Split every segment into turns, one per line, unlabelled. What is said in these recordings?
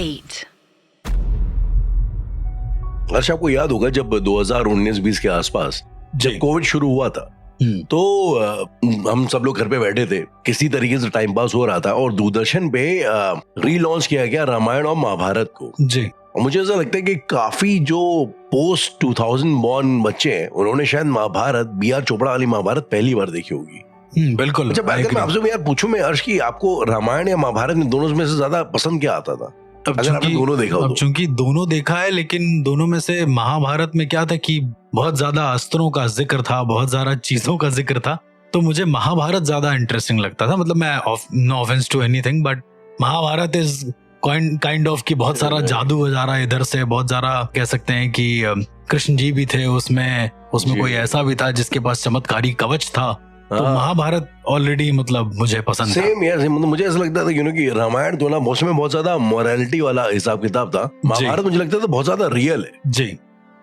8.
हर्ष, आपको याद होगा जब 2019-20 के आसपास जब कोविड शुरू हुआ था तो हम सब लोग घर पे बैठे थे, किसी तरीके से टाइम पास हो रहा था और दूरदर्शन पे रीलॉन्च किया गया रामायण और महाभारत को जी। और मुझे ऐसा लगता है कि काफी जो पोस्ट 2000 बॉर्न बच्चे हैं उन्होंने शायद महाभारत, B.R. चोपड़ा वाली महाभारत पहली बार देखी होगी।
बिल्कुल।
अच्छा, अगर मैं आपसे यार पूछूं मैं हर्ष की, आपको रामायण या महाभारत में दोनों में से ज्यादा पसंद क्या आता था? अगर आपने दोनों देखा हो तो।
चूंकि दोनों देखा है, लेकिन दोनों में से महाभारत में क्या था कि बहुत ज्यादा अस्त्रों का जिक्र था, बहुत ज्यादा चीजों का जिक्र था, तो मुझे महाभारत ज्यादा इंटरेस्टिंग लगता था। मतलब मैं no offence to anything, but Mahabharat is kind of कि बहुत सारा जादू हो जा रहा है इधर से, बहुत सारा कह सकते हैं कि कृष्ण जी भी थे उसमें कोई ऐसा भी था जिसके पास चमत्कारी कवच था। तो महाभारत ऑलरेडी मतलब मुझे पसंद
सेम यार, मतलब मुझे ऐसा लगता था कि रामायण तो ना उसमें बहुत ज्यादा मोरालिटी वाला हिसाब किताब था, महाभारत मुझे लगता था बहुत ज्यादा रियल है जी।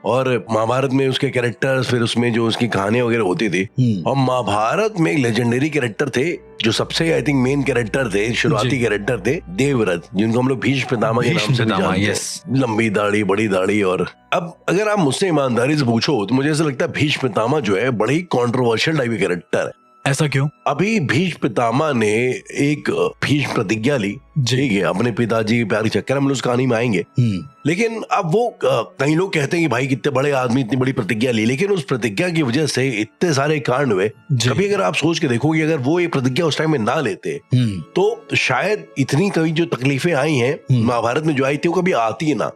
और महाभारत में उसके कैरेक्टर्स, फिर उसमें जो उसकी कहानी वगैरह होती थी, और महाभारत में एक लेजेंडरी कैरेक्टर थे जो सबसे आई थिंक मेन कैरेक्टर थे, शुरुआती कैरेक्टर थे देवव्रत, जिनको हम लोग भीष्म पितामह के नाम से भी जानते हैं। लंबी दाढ़ी, बड़ी दाढ़ी। और अब अगर आप मुझसे ईमानदारी से पूछो तो मुझे ऐसा लगता है भीष्म पितामह जो है बड़ी कॉन्ट्रोवर्शियल टाइप का कैरेक्टर है।
ऐसा क्यों?
अभी भीष्म पितामह ने एक भीष्म प्रतिज्ञा ली, ठीक है, अपने पिताजी के प्यार के चक्कर, हम लोग उस कहानी में आएंगे। लेकिन अब वो कई लोग कहते हैं कि भाई कितने बड़े आदमी इतनी बड़ी प्रतिज्ञा ली, लेकिन उस प्रतिज्ञा की वजह से इतने सारे कांड हुए। कभी अगर आप सोच के देखोगे, अगर वो ये प्रतिज्ञा उस टाइम में ना लेते तो शायद इतनी कभी जो तकलीफें आई हैं महाभारत में जो आई थी वो कभी आती ना,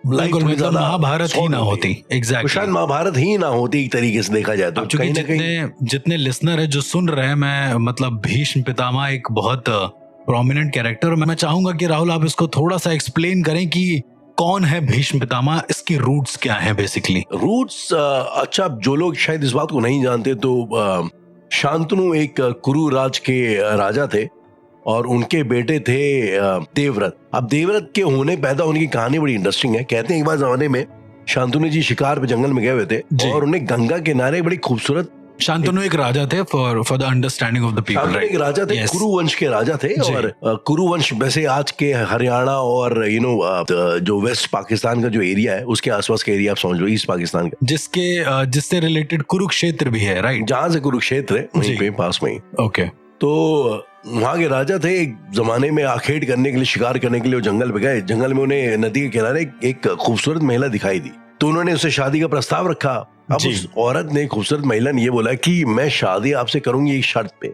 मतलब महाभारत ही ना होती। एग्जैक्टली,
शायद महाभारत ही ना होती एक तरीके से देखा जाए तो।
कहीं ना कहीं जितने लिसनर है जो सुन रहे हैं, मैं मतलब भीष्म पितामह एक बहुत प्रोमिनेंट कैरेक्टर, मैं चाहूंगा कि राहुल आप इसको थोड़ा सा एक्सप्लेन करें कि कौन है भीष्म पितामह, इसकी रूट्स क्या हैं बेसिकली।
रूट्स, अच्छा, जो लोग शायद इस बात को नहीं जानते तो शांतनु एक कुरु राज के राजा थे और उनके बेटे थे देवव्रत। अब देवव्रत के पैदा होने की कहानी बड़ी इंटरेस्टिंग है। कहते हैं एक बार जमाने में शांतनु जी शिकार पे जंगल में गए हुए थे और उन्हें गंगा किनारे बड़ी खूबसूरत,
शांतनु एक राजा थे for the understanding of the people, right?
एक राजा थे, कुरु वंश के राजा थे। और कुरु वंश वैसे आज के हरियाणा और जो वेस्ट पाकिस्तान का जो एरिया है उसके आसपास का एरिया आप समझ लो, ईस्ट पाकिस्तान का,
जिससे रिलेटेड कुरुक्षेत्र भी है, राइट?
जहाँ से कुरुक्षेत्र है वहीं पे पास में।
ओके,
तो वहाँ के राजा थे, एक जमाने में आखेट करने के लिए, शिकार करने के लिए वो जंगल पे गए। जंगल में उन्हें नदी के किनारे एक खूबसूरत महिला दिखाई दी, तो उन्होंने उससे शादी का प्रस्ताव रखा। अब उस औरत ने, खूबसूरत महिला ने ये बोला कि मैं शादी आपसे करूंगी एक शर्त पे,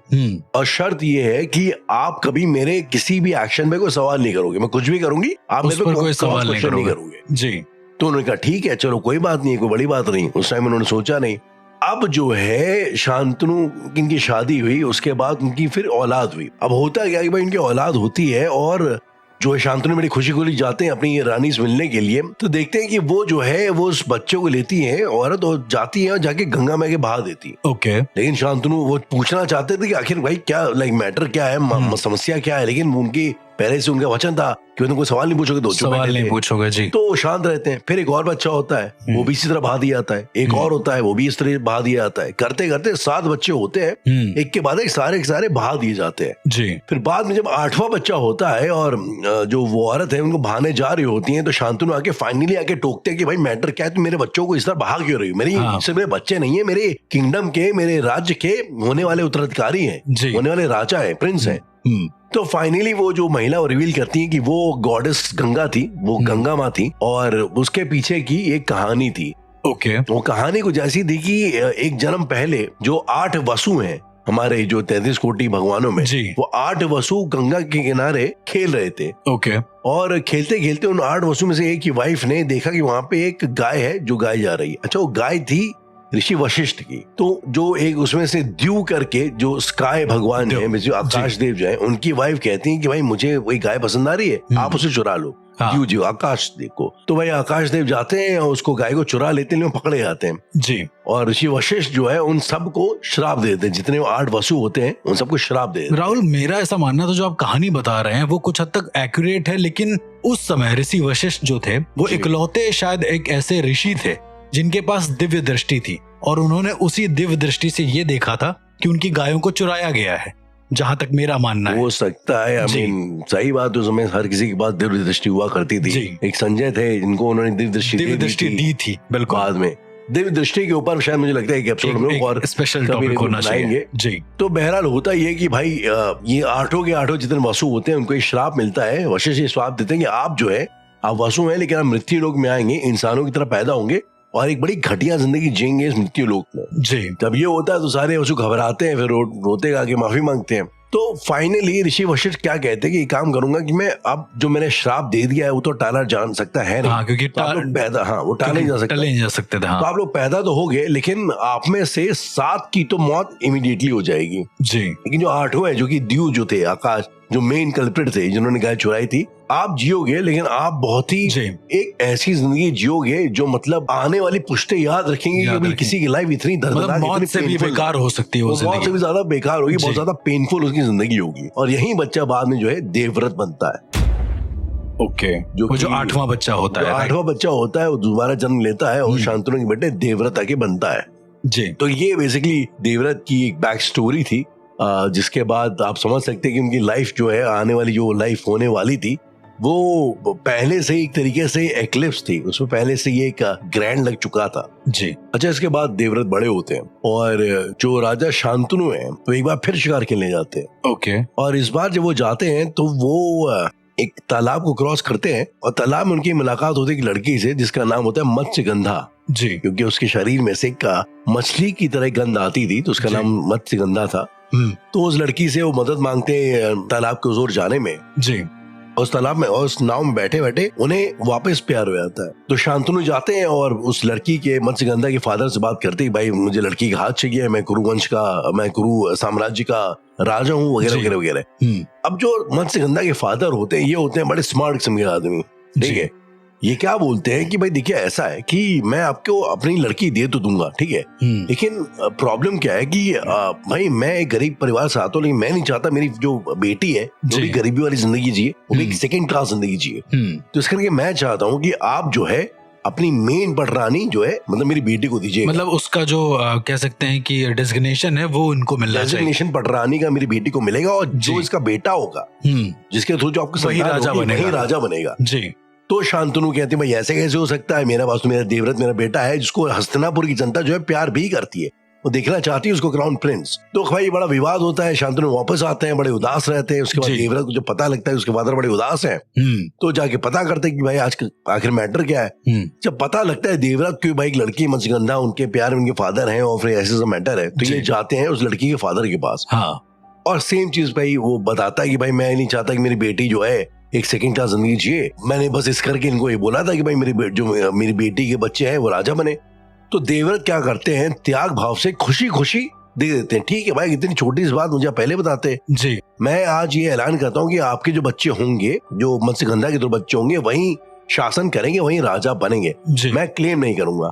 और शर्त ये है कि आप कभी मेरे किसी भी एक्शन पे कोई सवाल नहीं करोगे, मैं कुछ भी करूंगी आप मेरे पे कोई सवाल नहीं करोगे
जी।
तो उन्होंने कहा ठीक है, चलो कोई बात नहीं, कोई बड़ी बात नहीं। उस टाइम उन्होंने सोचा नहीं। अब जो है शांतनु, इनकी शादी हुई, उसके बाद उनकी फिर औलाद हुई। अब होता क्या कि भाई इनकी औलाद होती है और जो है शांतनु बड़ी खुशी खुशी जाते हैं अपनी रानी से मिलने के लिए, तो देखते हैं कि वो जो है वो उस बच्चे को लेती है औरत और जाती है और जाके गंगा में के बहा देती है।
ओके।
लेकिन शांतनु वो पूछना चाहते थे कि आखिर भाई क्या मैटर क्या है, समस्या क्या है, लेकिन उनकी पहले से उनका वचन था कि तुम कोई सवाल नहीं पूछोगे, दो
सवाल नहीं पूछोगे जी,
तो शांत रहते हैं। फिर एक और बच्चा होता है, वो भी इसी तरह बहा दिया जाता है। एक और होता है, वो भी इस तरह बहा दिया जाता है। करते करते 7 बच्चे होते हैं, एक के बाद एक सारे बहा दिए जाते हैं
जी।
फिर बाद में जब 8वां बच्चा होता है और जो वो औरत है उनको बहाने जा रही होती है, तो शांतनु आके फाइनली आके टोकते हैं कि भाई मैटर क्या है, तुम मेरे बच्चों को इस तरह बहा क्यों रही हो? सिर्फ मेरे बच्चे नहीं है, मेरे किंगडम के, मेरे राज्य के होने वाले उत्तराधिकारी हैं, होने वाले राजा है, प्रिंस है। तो फाइनली वो जो महिला वो रिवील करती है कि वो गॉडेस गंगा थी, वो गंगा माँ थी, और उसके पीछे की एक कहानी थी।
ओके।
वो कहानी कुछ ऐसी थी कि एक जन्म पहले जो 8 वसु हैं हमारे जो 33 कोटि भगवानों में, वो 8 वसु गंगा के किनारे खेल रहे थे।
ओके। और
खेलते खेलते उन 8 वसु में से एक की वाइफ ने देखा कि वहां पे एक गाय है जो गाय जा रही है। अच्छा, वो गाय थी ऋषि वशिष्ठ की। तो जो एक उसमें से द्यू करके जो स्काई भगवान है, जो आकाश देव जो है, उनकी वाइफ कहती है कि भाई मुझे वही गाय पसंद आ रही है, आप उसे चुरा लो। द्यू जी आकाश देव को, तो भाई आकाश देव जाते हैं और उसको गाय को चुरा लेते हैं, पकड़े जाते हैं
जी।
और ऋषि वशिष्ठ जो है उन सबको श्राप दे देते हैं, जितने 8 वसु होते हैं उन सबको श्राप दे देते हैं।
राहुल, मेरा ऐसा मानना था जो आप कहानी बता रहे हैं वो कुछ हद तक एक्यूरेट है, लेकिन उस समय ऋषि वशिष्ठ जो थे वो इकलौते शायद एक ऐसे ऋषि थे जिनके पास दिव्य दृष्टि थी, और उन्होंने उसी दिव्य दृष्टि से ये देखा था कि उनकी गायों को चुराया गया है। जहां तक मेरा मानना है।
हो सकता है, आई मीन सही बात, उस समय हर किसी के पास दिव्य दृष्टि हुआ करती थी। एक संजय थे जिनको उन्होंने दिव्य दृष्टि दी थी बिल्कुल बाद में। दिव्य दृष्टि के ऊपर शायद मुझे लगता है एक एपिसोड में और
स्पेशल टॉपिक होना चाहिए जी।
तो बहरहाल होता ये कि भाई ये 8 के 8 जितने वसु होते हैं उनको एक श्राप मिलता है, वशिष्ठ ये श्राप देते हैं कि आप जो है आप वसु हैं लेकिन आप मृत्यु लोक में आएंगे, इंसानों की तरह पैदा होंगे और एक बड़ी घटिया जिंदगी जिएंगे इस मृत्यु लोक में जी। तब ये होता है तो सारे वसु घबराते हैं, फिर रोते आके माफी मांगते हैं। तो फाइनली ऋषि वशिष्ठ क्या कहते हैं कि काम करूंगा कि मैं अब जो मैंने श्राप दे दिया है वो तो टाला जा सकता है नहीं। क्योंकि तो आप लोग पैदा वो टाले नहीं जा सकते थे। तो आप लोग पैदा तो हो गए लेकिन आप में से 7 की तो मौत इमीडिएटली हो जाएगी जी। लेकिन जो 8 है जो कि द्यू जो थे, आकाश जो मेन कल्प्रिट थे जिन्होंने गाय चुराई थी, आप जियोगे लेकिन आप बहुत ही एक ऐसी जिंदगी जियोगे जो मतलब आने वाली पुश्ते याद रखेंगे कि किसी की लाइफ इतनी दर्दनाक, मौत से भी बेकार हो सकती है, मौत से भी ज्यादा बेकार होगी, बहुत ज्यादा पेनफुल उसकी जिंदगी होगी। और यही बच्चा बाद में जो है देवव्रत बनता है। ओके, जो 8वां बच्चा होता है, 8वां बच्चा होता है वो दोबारा जन्म लेता है और शांतनु के बेटे देवव्रत आके बनता है जी। तो ये बेसिकली देवव्रत की एक बैक स्टोरी थी, जिसके बाद आप समझ सकते हैं कि उनकी लाइफ जो है आने वाली जो लाइफ होने वाली थी वो पहले से एक तरीके से एक्लिप्स थी, उसमें पहले से ये एक ग्रैंड लग चुका था जी। अच्छा, इसके बाद देवव्रत बड़े होते हैं और जो राजा शांतनु हैं तो एक बार फिर शिकार खेलने जाते हैं। ओके, और इस बार जब वो जाते हैं तो वो एक तालाब को क्रॉस करते हैं और तालाब में उनकी मुलाकात होती है एक लड़की से जिसका नाम होता है मत्स्यगंधा जी। क्योंकि उसके शरीर में से एक मछली की तरह गंध आती थी तो उसका नाम मत्स्यगंधा था। तो उस लड़की से वो मदद मांगते हैं तालाब के उस ओर जाने में जी। उस तालाब में और उस नाव में बैठे बैठे उन्हें वापस प्यार हो जाता है। तो शांतनु जाते हैं और उस लड़की के मत्स्यगंधा के फादर से बात करते हैं, भाई मुझे लड़की का हाथ चाहिए, मैं कुरुवंश का, मैं कुरु साम्राज्य का राजा हूँ वगैरह वगैरह वगैरह। अब जो मत्स्यगंधा के फादर होते हैं ये होते हैं बड़े स्मार्ट किस्म के आदमी, ठीक है। ये क्या बोलते हैं कि भाई देखिए ऐसा है कि मैं आपको अपनी लड़की दे तो दूंगा, ठीक है, लेकिन प्रॉब्लम क्या है कि भाई मैं एक गरीब परिवार से आता हूँ लेकिन मैं नहीं चाहता मेरी जो बेटी है वो भी गरीबी वाली जिंदगी जिए, वो भी एक सेकंड क्लास जिंदगी जिए। तो इस करके मैं चाहता हूँ कि आप जो है अपनी मेन पटरानी जो है मतलब मेरी बेटी को दीजिए, मतलब उसका जो कह सकते हैं कि डेजिग्नेशन है वो इनको मिलना चाहिए। डेजिग्नेशन पटरानी का मेरी बेटी को मिलेगा और जो इसका बेटा होगा जिसके थ्रू जो आपको वही राजा बनेगा जी। तो शांतनु कहते हैं भाई ऐसे कैसे हो सकता है, मेरा पास तो मेरा देवव्रत मेरा बेटा है जिसको हस्तिनापुर की जनता जो है प्यार भी करती है, वो देखना चाहती है उसको क्राउन प्रिंस। तो भाई बड़ा विवाद होता है, शांतनु वापस आते हैं, बड़े उदास रहते हैं। उसके बाद देवव्रत को जो पता लगता है उसके फादर बड़े उदास हैं, तो जाके पता करते हैं कि भाई आज आखिर मैटर क्या है। जब पता लगता है देवव्रत की भाई एक लड़की मत्स्यगंधा उनके प्यार में उनके फादर हैं और फिर ऐसे मैटर है, तो ये जाते हैं उस लड़की के फादर के पास। हाँ, और सेम चीज भाई वो बताता है कि भाई मैं नहीं चाहता कि मेरी बेटी जो है एक सेकंड क्लास जिंदगी जिए, मैंने बस इस करके इनको ये बोला था कि भाई मेरी बेटी के बच्चे हैं वो राजा बने। तो देवव्रत क्या करते हैं, त्याग भाव से खुशी खुशी दे देते हैं। ठीक है भाई, इतनी छोटी सी बात मुझे पहले बताते जी। मैं आज ये ऐलान करता हूँ कि आपके जो बच्चे होंगे, जो मत्स्यगंधा के 2 बच्चे होंगे, वही शासन करेंगे, वही राजा बनेंगे, मैं क्लेम नहीं करूंगा।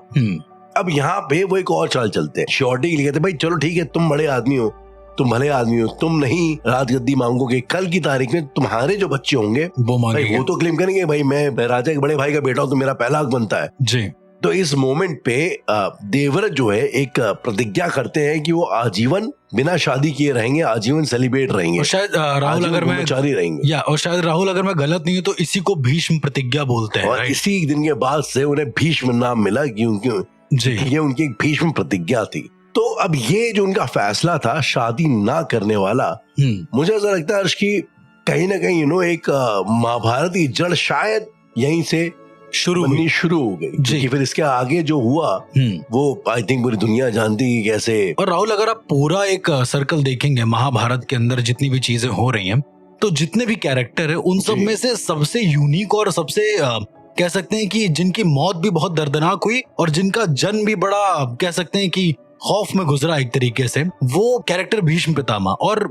अब यहाँ पे वो एक और चाल चलते हैं, श्योरिटी के लिए कहते भाई चलो ठीक है, तुम बड़े आदमी हो, तुम भले आदमी हो, तुम नहीं राजगद्दी मांगोगे, कल की तारीख में तुम्हारे जो बच्चे होंगे वो तो क्लेम करेंगे भाई मैं राजा के बड़े भाई का बेटा हूं तो मेरा पहला हक बनता है जी। तो इस मोमेंट पे देवव्रत जो है एक प्रतिज्ञा करते हैं कि वो आजीवन बिना शादी किए रहेंगे, आजीवन सेलिब्रेट रहेंगे। और शायद राहुल अगर मैं जारी रहेंगे और शायद राहुल अगर मैं गलत नहीं हूँ तो इसी को भीष्म प्रतिज्ञा बोलते हैं। और इसी दिन के बाद से उन्हें भीष्म नाम मिला क्योंकि ये उनकी एक भीष्म प्रतिज्ञा थी। तो अब ये जो उनका फैसला था शादी ना करने वाला, मुझे ऐसा लगता है कि कहीं ना कहीं एक महाभारत की जड़ शायद यहीं से शुरू हो गई, क्योंकि फिर इसके आगे जो हुआ वो आई थिंक पूरी दुनिया जानती है कैसे। और राहुल अगर आप पूरा एक सर्कल देखेंगे महाभारत के अंदर जितनी भी चीजें हो रही हैं, तो जितने भी कैरेक्टर है उन सब में से सबसे यूनिक और सबसे कह सकते हैं कि जिनकी मौत भी बहुत दर्दनाक हुई और जिनका जन्म भी बड़ा कह सकते हैं कि खौफ में गुजरा एक तरीके से, वो कैरेक्टर भीष्म पितामह। और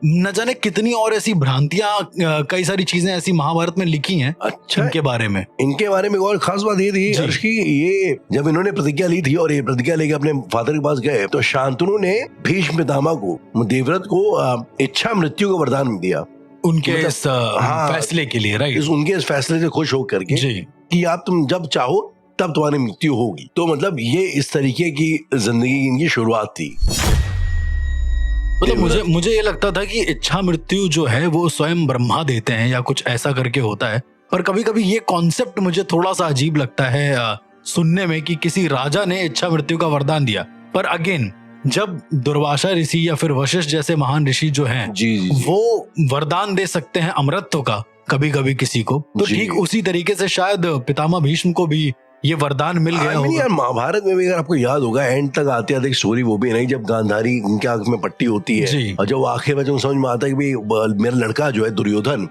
न जाने कितनी और ऐसी भ्रांतियां, कई सारी चीजें ऐसी महाभारत में लिखी हैं। अच्छा, इनके बारे में और खास बात ये थी कि ये जब इन्होंने प्रतिज्ञा ली थी और ये प्रतिज्ञा लेके अपने फादर के पास गए तो शांतनु ने भीष्म पितामह को, देवव्रत को इच्छा मृत्यु का वरदान दिया उनके इस फैसले के लिए, राइट, उनके इस फैसले से खुश होकर के कि आप तुम जब चाहो तब तुम्हारी मृत्यु होगी। तो मतलब ये इस तरीके की जिंदगी इनकी शुरुआत थी।
मतलब मुझे ये लगता था कि इच्छा मृत्यु जो है वो स्वयं ब्रह्मा देते हैं या कुछ ऐसा करके होता है, पर कभी कभी ये कॉन्सेप्ट मुझे थोड़ा सा अजीब लगता है सुनने में कि किसी राजा ने इच्छा मृत्यु का वरदान दिया। पर अगेन जब दुर्वासा ऋषि या फिर वशिष्ठ जैसे महान ऋषि जो हैं
जी।
वो वरदान दे सकते हैं अमरत्व का कभी कभी किसी को, तो ठीक उसी तरीके से शायद पितामह भीष्म को भी ये वरदान मिल गया होगा।
यार महाभारत में भी अगर आपको याद होगा एंड तक आते आते एक स्टोरी वो भी नहीं, जब गांधारी उनके आंख में पट्टी होती है और जब आखिर में जब समझ में आता है कि भाई मेरा लड़का जो है दुर्योधन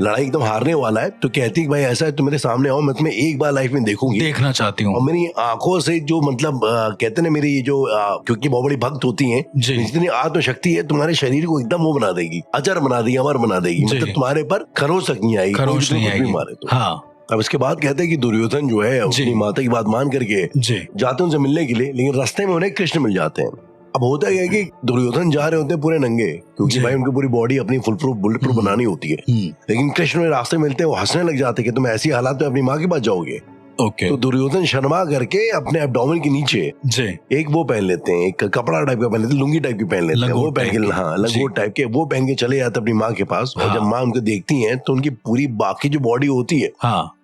लड़ाई एकदम हारने वाला है, तो कहती है भाई ऐसा है तो मेरे सामने आओ, मैं तुम्हें एक बार लाइफ में देखूंगी,
देखना चाहती हूँ,
और मेरी आंखों से जो मतलब कहते ना मेरी जो क्योंकि बहुत बड़ी भक्त होती है, जितनी आत्मशक्ति है तुम्हारे शरीर को एकदम वो बना देगी, अजर बना देगी, अमर बना देगी, मतलब तुम्हारे पर खरोच तक नहीं आएगी,
खरोच नहीं आएगी।
मारे तो हाँ। अब इसके बाद कहते हैं कि दुर्योधन जो है अपनी माता की बात मान करके जाते हैं उनसे मिलने के लिए, लेकिन रास्ते में उन्हें कृष्ण मिल जाते हैं। अब होता है कि दुर्योधन जा रहे होते हैं पूरे नंगे, क्योंकि भाई उनकी पूरी बॉडी अपनी फुल प्रूफ बुलेट प्रूफ बनानी होती है, लेकिन कृष्ण में रास्ते मिलते हैं, वो हंसने लग जाते हैं कि तुम ऐसी हालात में अपनी माँ के पास जाओगे। तो दुर्योधन शर्मा करके अपने एब्डोमेन के नीचे एक वो पहन लेते हैं, एक कपड़ा टाइप का पहन लेते हैं, लुंगी टाइप की पहन लेते हैं, वो पहन के हाँ लंगोट टाइप के वो पहन के चले जाते अपनी माँ के पास। और जब माँ उनको देखती है तो उनकी पूरी बाकी जो बॉडी होती है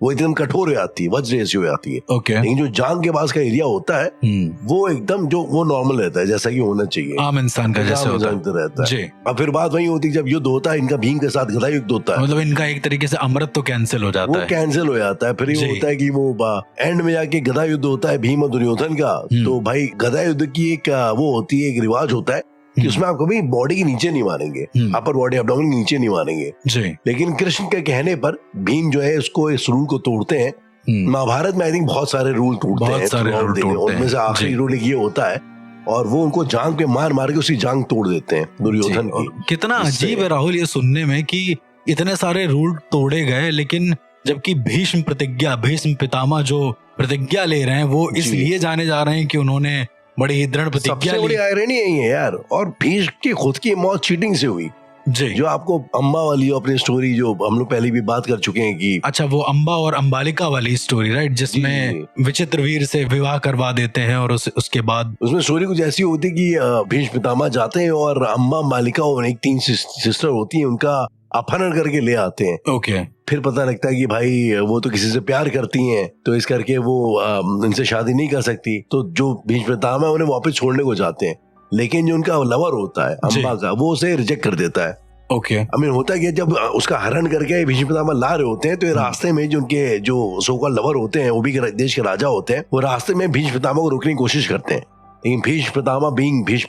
वो एकदम कठोर हो जाती है, वज्र जैसी हो जाती है, लेकिन जो जांग के पास का एरिया होता है वो एकदम जो वो नॉर्मल रहता है, जैसा कि होना चाहिए
आम इंसान का जैसा
रहता है। अब फिर बात वही होती है जब युद्ध होता है इनका भीम के साथ गदा युद्ध होता है,
मतलब इनका एक तरीके से अमृत तो कैंसिल हो जाता है,
वो कैंसिल हो जाता है। फिर ये होता है कि वो एंड में जाके गदा युद्ध होता है भीम और दुर्योधन का। तो भाई गदा युद्ध की एक वो होती है, एक रिवाज होता है कि उसमें आप कभी बॉडी के नीचे नहीं मारेंगे, अपर बॉडी एब्डोमेन के नीचे नहीं मारेंगे, लेकिन कृष्ण के कहने पर भीम जो है उसको इस रूल को तोड़ते हैं। महाभारत में आई थिंक बहुत सारे रूल टूटते हैं, उनमें से आखिरी रूल ये होता है, और वो उनको जांग पे मार मार के उसकी जांग तोड़ देते हैं दुर्योधन की।
कितना अजीब है राहुल ये सुनने में कि इतने सारे रूल तोड़े गए, लेकिन जबकि भीष्म पितामह जो प्रतिज्ञा ले रहे हैं वो इसलिए जाने जा रहे हैं कि उन्होंने बड़ी दृढ़ प्रतिज्ञा ली।
बड़ी आयरनी है यार, और भीष्म की खुद की मौत चीटिंग से हुई जो आपको अम्बा वाली अपनी स्टोरी जो हम लोग पहले भी बात कर चुके हैं कि
अच्छा वो अम्बा और अंबालिका वाली स्टोरी राइट, जिसमें विचित्रवीर से विवाह करवा देते हैं और उसके बाद
उसमें स्टोरी कुछ ऐसी होती है कि भीष्म पितामह जाते हैं और अम्बा अंबालिका और एक 3 सिस्टर होती है, उनका अपहरण करके ले आते हैं। फिर पता लगता है कि भाई वो तो किसी से प्यार करती हैं, तो इस करके वो इनसे शादी नहीं कर सकती, तो जो भीष्म पितामह है उन्हें वापस छोड़ने को जाते हैं, लेकिन जो उनका लवर होता है अम्बा का वो उसे रिजेक्ट कर देता है। आई मीन होता है कि जब उसका हरण करके भीष्म पितामह ला रहे होते हैं तो रास्ते में जो उनके जो सो कॉल्ड लवर होते हैं वो भी देश के राजा होते हैं, वो रास्ते में भीष्म पितामह को रोकने की कोशिश करते हैं, लेकिन भीष्म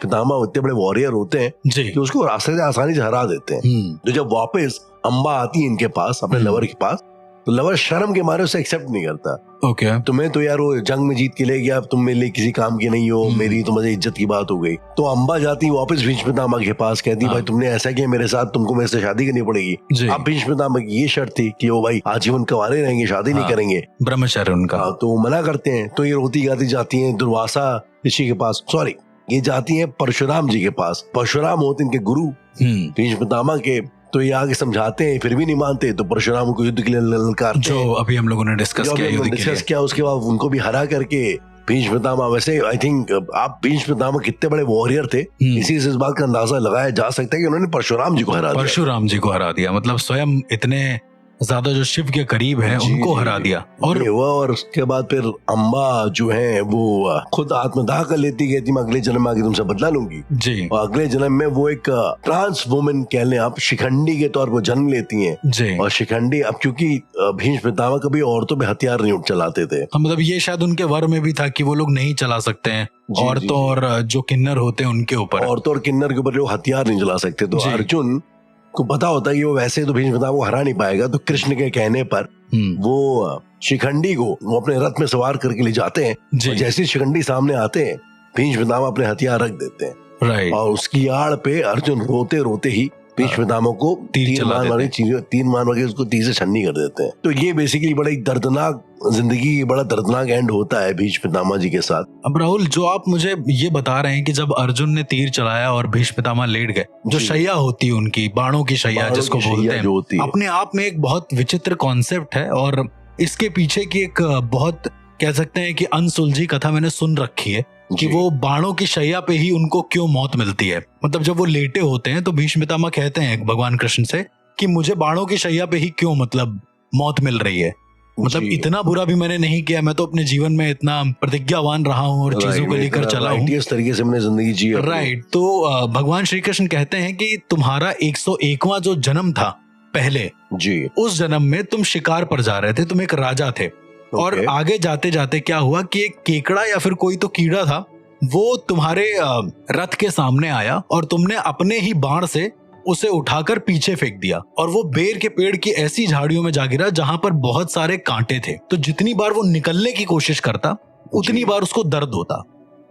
पितामह इतने बड़े वॉरियर होते हैं कि उसको रास्ते से आसानी से हरा देते हैं। तो जब वापस अम्बा आती है इनके पास अपने लवर के पास, तो लवर शर्म के मारे उसे एक्सेप्ट नहीं करता। तुम्हें तो यार वो जंग में जीत के ले गया, तुम मेरे लिए किसी काम की नहीं हो, मेरी तो मुझे इज्जत की बात हो गई। तो अम्बा जाती वापस भीष्म पितामह के पास, कहती भाई तुमने ऐसा किया मेरे साथ, तुमको मेरे से शादी करनी पड़ेगी। अब भीष्म पितामह की ये शर्त थी कि वो भाई आजीवन कुंवारे रहेंगे, शादी नहीं करेंगे,
ब्रह्मचर्य उनका।
तो मना करते हैं। तो ये रोती गाती जाती है दुर्वासा ऋषि के पास, सॉरी ये जाती है परशुराम जी के पास। परशुराम होते इनके गुरु भीष्म पितामह के, तो ये आगे समझाते हैं, फिर भी नहीं मानते, तो परशुराम को युद्ध के लिए ललकारते
जो अभी हम लोगों ने डिस्कस
किया। उसके बाद उनको भी हरा करके भीष्म पितामह, वैसे आई थिंक आप भीष्म पितामह कितने बड़े वॉरियर थे, इसी से इस बात का अंदाजा लगाया जा सकता है कि उन्होंने परशुराम जी को हरा दिया,
मतलब स्वयं इतने ज्यादा जो शिव के करीब हैं उनको हरा दिया।
और उसके बाद फिर अम्बा जो है वो खुद आत्मदाह कर लेती, कहती मैं अगले जन्म में आगे तुमसे बदला लूंगी जी। और अगले जन्म में वो एक ट्रांस वुमेन कह लें आप, शिखंडी के तौर पर जन्म लेती हैं जी। और शिखंडी अब क्योंकि भीष्म पितामह कभी औरतों पे हथियार नहीं चलाते थे,
मतलब ये शायद उनके वर में भी था कि वो लोग नहीं चला सकते हैं औरतों और जो किन्नर होते हैं उनके ऊपर,
औरतों और किन्नर के ऊपर लोग हथियार नहीं चला सकते। तो अर्जुन को पता होता है कि वो वैसे तो भीष्म पितामह को हरा नहीं पाएगा, तो कृष्ण के कहने पर वो शिखंडी को वो अपने रथ में सवार करके ले जाते हैं। जैसे शिखंडी सामने आते हैं भीष्म पितामह अपने हथियार रख देते हैं, और उसकी आड़ पे अर्जुन रोते रोते ही भीष्म पितामह को तीर मार के उसको तीर से छन्नी कर देते हैं। तो ये बेसिकली बड़ा दर्दनाक जिंदगी, बड़ा दर्दनाक एंड होता है भीष्म पितामह जी के साथ।
अब राहुल जो आप मुझे ये बता रहे हैं कि जब अर्जुन ने तीर चलाया और भीष्म पितामह लेट गए, जो शैया होती है उनकी, बाणों की शैया जिसको बोलते हैं, अपने आप में एक बहुत विचित्र कॉन्सेप्ट है, और इसके पीछे की एक बहुत कह सकते हैं कि अनसुलझी कथा मैंने सुन रखी है कि वो बाणों की शैया पे ही उनको क्यों मौत मिलती है। मतलब जब वो लेटे होते हैं तो भीष्म पितामह कहते हैं भगवान कृष्ण से कि मुझे बाणों की शैया पे ही क्यों मतलब मौत मिल रही है। मतलब इतना बुरा भी मैंने नहीं किया, मैं तो अपने जीवन में इतना प्रतिज्ञावान रहा हूँ और चीजों को लेकर चला हूँ,
इस तरीके से मैंने जिंदगी जी।
राइट। तो भगवान श्री कृष्ण कहते हैं कि तुम्हारा 101वां जो जन्म था पहले
जी,
उस जन्म में तुम शिकार पर जा रहे थे, तुम एक राजा थे। और आगे जाते जाते क्या हुआ कि एक केकड़ा या फिर कोई तो कीड़ा था, वो तुम्हारे रथ के सामने आया और तुमने अपने ही बाण से उसे उठाकर पीछे फेंक दिया और वो बेर के पेड़ की ऐसी झाड़ियों में जा गिरा जहां पर बहुत सारे कांटे थे। तो जितनी बार वो निकलने की कोशिश करता उतनी बार उसको दर्द होता,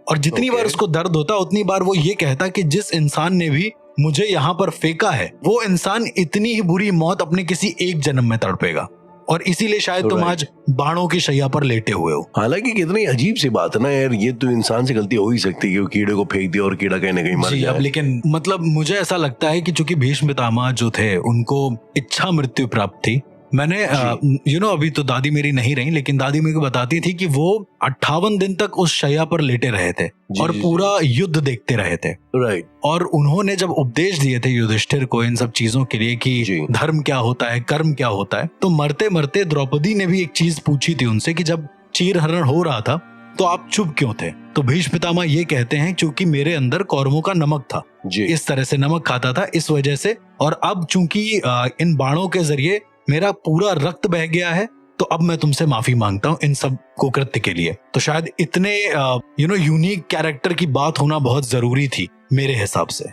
और जितनी बार उसको दर्द होता उतनी बार वो ये कहता कि जिस इंसान ने भी मुझे यहाँ पर फेंका है वो इंसान इतनी ही बुरी मौत अपने किसी एक जन्म में तड़पेगा, और इसीलिए शायद तुम आज बाणों की शैया पर लेटे हुए हो।
हालांकि कितनी अजीब सी बात है ना यार, ये तो इंसान से गलती हो ही सकती है कि वो कीड़े को फेंक दिया और कीड़ा कहीं ना कहीं मर जाए।
अब लेकिन मतलब मुझे ऐसा लगता है कि चूंकि भीष्म पितामह जो थे उनको इच्छा मृत्यु प्राप्त थी। मैंने अभी तो दादी मेरी नहीं रही, लेकिन दादी मेरे को बताती थी कि वो 58 दिन तक उस शैया पर लेटे रहे थे और पूरा युद्ध देखते रहे थे।
राइट।
और उन्होंने जब उपदेश दिए थे युधिष्ठिर को इन सब चीजों के लिए कि धर्म क्या होता है, कर्म क्या होता है, तो मरते मरते द्रौपदी ने भी एक चीज पूछी थी उनसे कि जब चीरहरण हो रहा था तो आप चुप क्यों थे। तो भीष्म पितामह ये कहते हैं क्योंकि मेरे अंदर कौरवों का नमक था, इस तरह से नमक खाता था इस वजह से, और अब चूंकि इन बाणों के जरिए मेरा पूरा रक्त बह गया है तो अब मैं तुमसे माफी मांगता हूँ इन सब कुकृत्य के लिए। तो शायद इतने यूनिक कैरेक्टर की बात होना बहुत जरूरी थी मेरे हिसाब से।